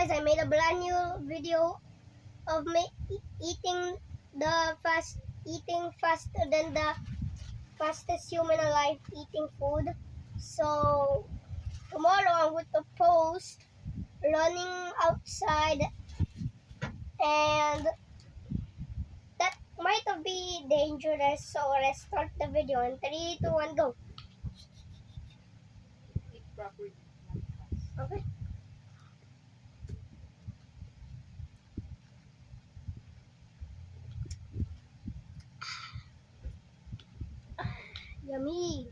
guys, I made a brand new video of me eating eating faster than the fastest human alive eating food. So tomorrow I'm going to post running outside, and that might be dangerous. So let's start the video in 3, 2, 1, go. Eat properly. Okay. Yummy.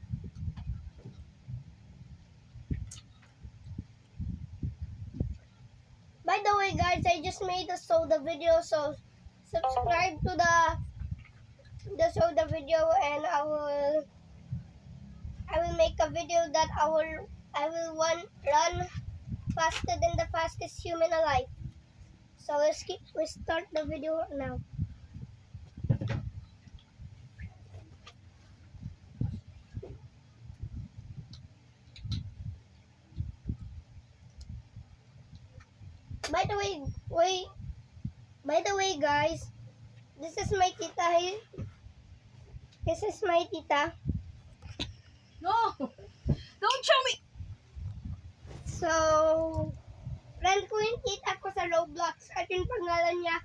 By the way, guys, I just made a soda video, so subscribe to the soda video, and I will make a video that I will run faster than the fastest human alive. So we start the video now. By the way, guys, this is my tita. This is my tita. No! Don't show me! So, friend ko yung tita ko sa Roblox. At yung pangalan niya,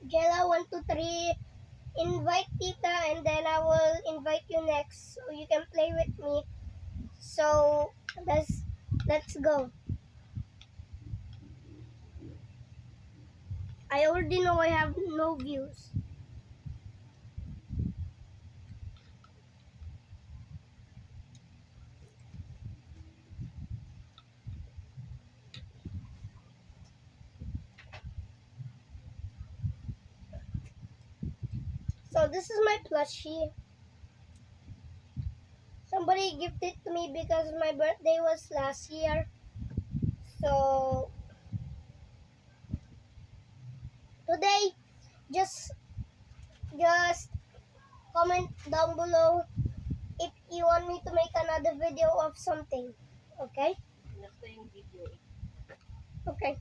Jella123. Invite tita, and then I will invite you next so you can play with me. So, let's go. I already know I have no views. So this is my plushie. Somebody gifted to me because my birthday was last year. So today, just comment down below if you want me to make another video of something. Okay? Next time video. Okay.